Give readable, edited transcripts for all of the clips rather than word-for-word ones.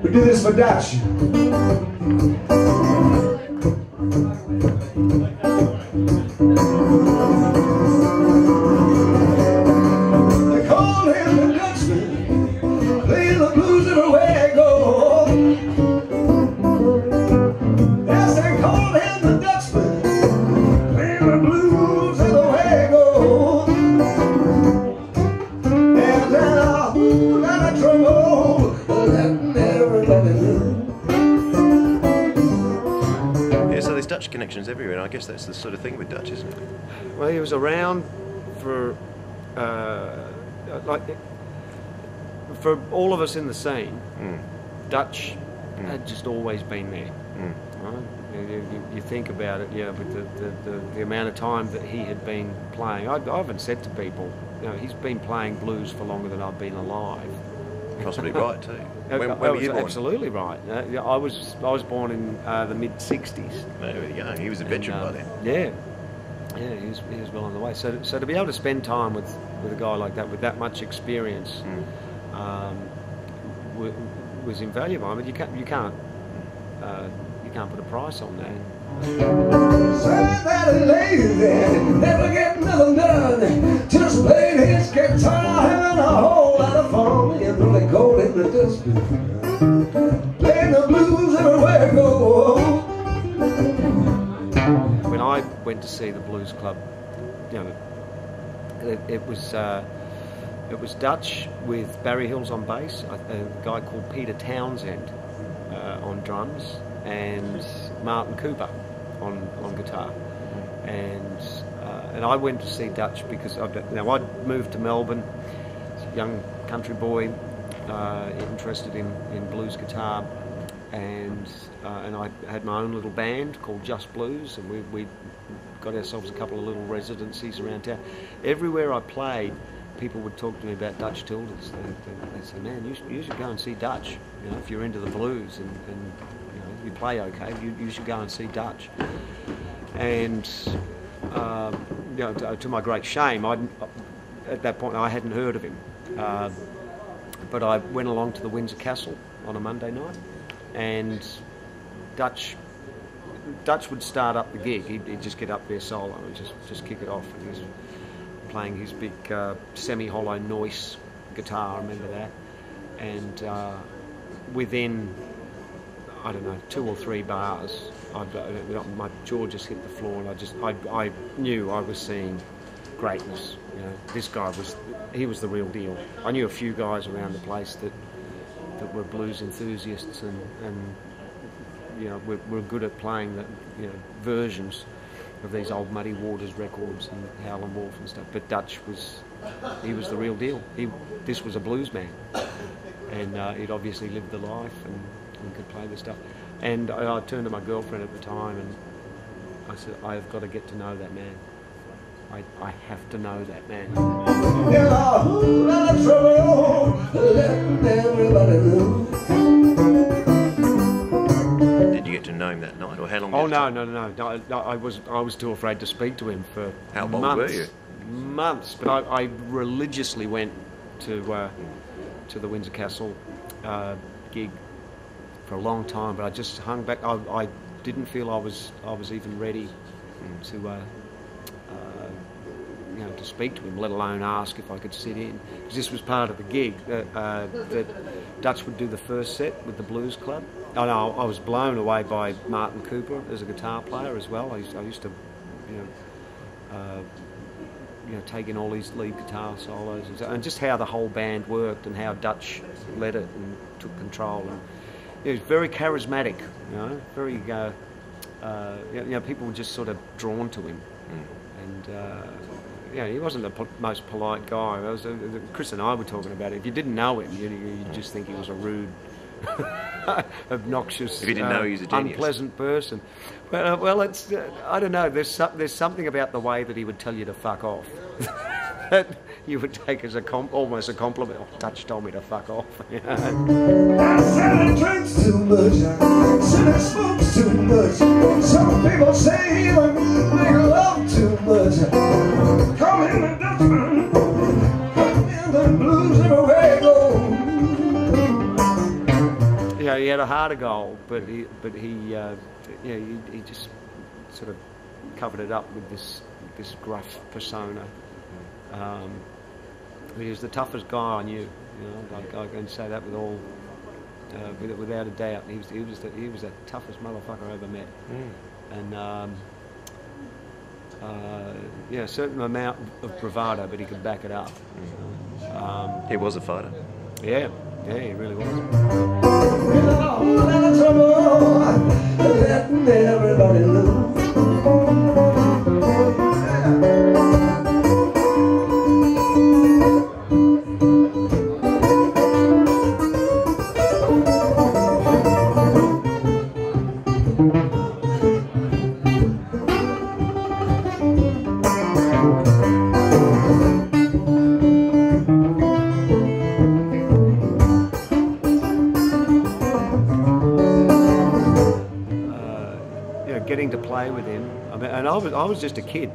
We do this for Dutch. They call him the Dutchman, play the blues everywhere I go. Yes, they call him the Dutchman, play the blues everywhere I go. And a whole lot of trouble, letting everybody know. Yeah, so there's Dutch connections everywhere, and I guess that's the sort of thing with Dutch, isn't it? Well, he was around for for all of us in the scene. Dutch had just always been there. Right? You think about it, yeah, with the amount of time that he had been playing. I haven't said to people, you know, he's been playing blues for longer than I've been alive. Possibly right too. When were you born? Absolutely right. I was born in the mid '60s. There we go. He was a veteran by then. Yeah. Yeah, he was well on the way. So to be able to spend time with a guy like that, with that much experience, was invaluable. I mean, you can't put a price on that. Say that lazy, never get nothing done. Just played his guitar, having a whole lot of fun. You know they call him the Dutchman, playing the blues everywhere I go. When I went to see the Blues Club, you know, it was Dutch with Barry Hills on bass, a guy called Peter Townsend on drums, and Martin Cooper on guitar. And I went to see Dutch because I'd moved to Melbourne, young country boy, interested in blues guitar. And I had my own little band called Just Blues, and we got ourselves a couple of little residencies around town. Everywhere I played, people would talk to me about Dutch Tilders. They'd say, "Man, you should go and see Dutch. You know, if you're into the blues and you know you play okay, you should go and see Dutch." And you know, to my great shame, at that point I hadn't heard of him, but I went along to the Windsor Castle on a Monday night. And Dutch would start up the gig. He'd just get up there solo and just kick it off. And he was playing his big semi-hollow Noise guitar. I remember that. And within, I don't know, 2 or 3 bars, my jaw just hit the floor, and I knew I was seeing greatness. You know, this guy was the real deal. I knew a few guys around the place that were blues enthusiasts and you know were good at playing the versions of these old Muddy Waters records and Howlin' Wolf and stuff. But Dutch was the real deal. This was a blues man, and he'd obviously lived the life and could play the stuff. And I turned to my girlfriend at the time and I said, "I've got to get to know that man. I have to know that man." In a whole lot of trouble, letting everybody know. Did you get to know him that night, or how long? Oh no! I was too afraid to speak to him for how long months. Were you? Months, but I religiously went to the Windsor Castle gig for a long time, but I just hung back. I didn't feel I was even ready to. You know, to speak to him, let alone ask if I could sit in, because this was part of the gig that Dutch would do the first set with the Blues Club. I was blown away by Martin Cooper as a guitar player as well. I used to, take in all these lead guitar solos and just how the whole band worked and how Dutch led it and took control. And he was very charismatic, very. People were just sort of drawn to him, and. He wasn't the most polite guy. Chris and I were talking about it. If you didn't know him, you'd just think he was a rude, obnoxious, if you didn't know he was a genius, unpleasant person. Well, it's I don't know. There's something about the way that he would tell you to fuck off that you would take as almost a compliment. Dutch told me to fuck off. I said he drinks too much. I said he smokes too much. Some people say he would make love too much. Call him a Dutchman. had a heart of gold, but he just sort of covered it up with this gruff persona. He was the toughest guy I knew. I can say that with all, without a doubt. He was the toughest motherfucker I ever met. And a certain amount of bravado, but he could back it up. He was a fighter. Yeah, he really was. Letting everybody know. Getting to play with him, and I was just a kid,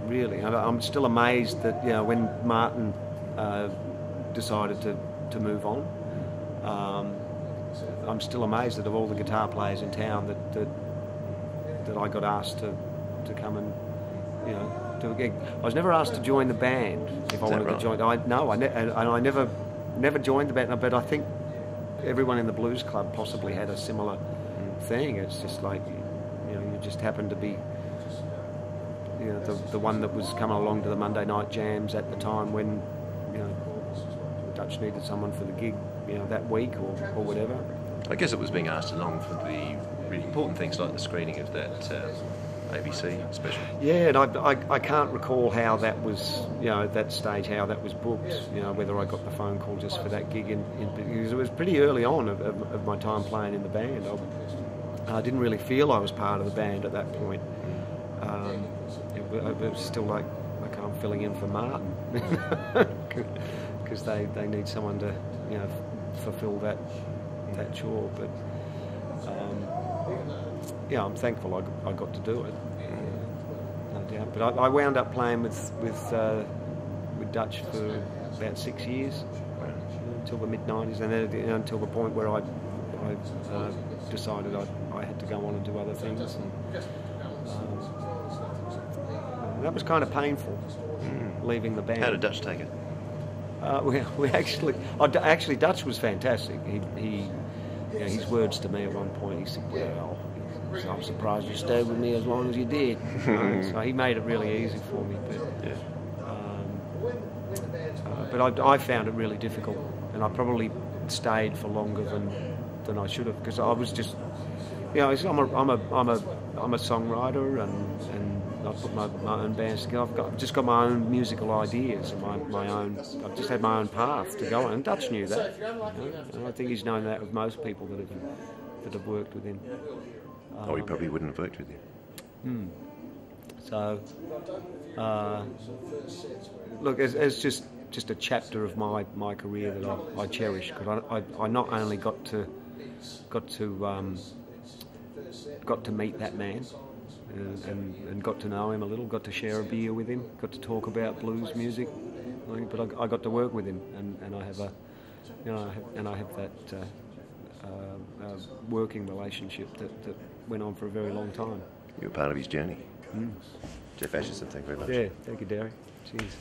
really. I'm still amazed that when Martin decided to move on, I'm still amazed that of all the guitar players in town that I got asked to come and do a gig. I was never asked to join the band if I wanted to join. I never joined the band, but I think everyone in the blues club possibly had a similar thing. It's just like you just happened to be the one that was coming along to the Monday night jams at the time when Dutch needed someone for the gig that week or whatever. I guess it was being asked along for the really important things like the screening of that ABC special. Yeah, and I can't recall how that was, at that stage, how that was booked, whether I got the phone call just for that gig, because it was pretty early on of my time playing in the band. I didn't really feel I was part of the band at that point. It was still like, okay, I'm filling in for Martin, because they need someone to, fulfill that chore. But I'm thankful I got to do it, no doubt. But I wound up playing with Dutch for about 6 years, until the mid-90s, and then until the point where I decided I had to go on and do other things. And that was kind of painful, leaving the band. How did Dutch take it? We actually Dutch was fantastic. He his words to me at one point, he said, "Well, I'm surprised you stayed with me as long as you did." So he made it really easy for me. But I found it really difficult, and I probably stayed for longer than I should have, because I was just, I'm a songwriter, and I put my own bands together. I've just got my own musical ideas and my own. I've just had my own path to go on, and Dutch knew that. And I think he's known that with most people that have worked with him. Or he probably wouldn't have worked with you. So, look, it's just a chapter of my career that I cherish, because I not only got to meet that man and got to know him a little, got to share a beer with him, got to talk about blues music, but I got to work with him, and I have that working relationship that went on for a very long time. You were part of his journey. Jeff Asherson, thank you very much. Yeah, thank you, Derry. Cheers.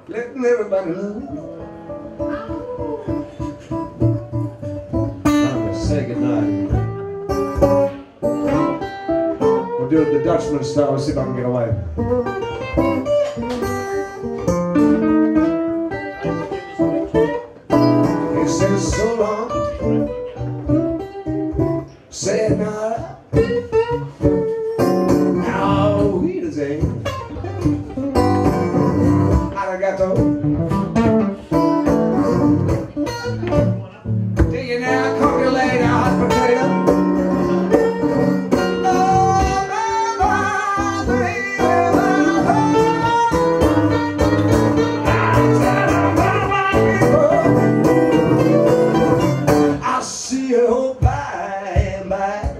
Letting everybody know. Time to say goodnight. We'll do it the Dutchman style. We'll see if I can get away. He says so long. Say night. Now he does ain't. Arigato. Do you now calculate a hot potato? I'll see you by and by.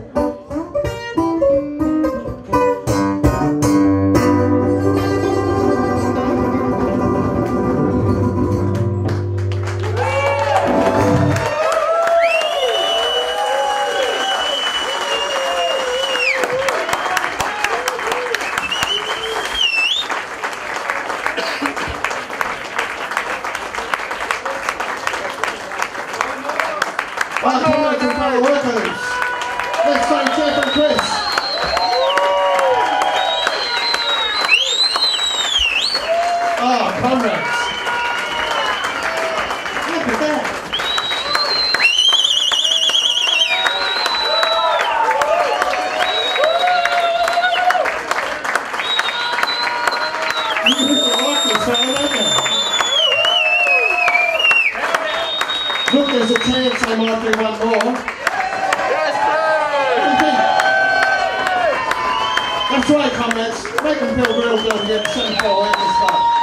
Welcome back to Barrow Workers. Let's thank Jeff and Chris. Ah, comrades. Look at that. You really like this song, don't you? Look, there's a chance I might do one more. Yes, sir! That's right, comrades. Make them feel real good here at 74 in this stuff.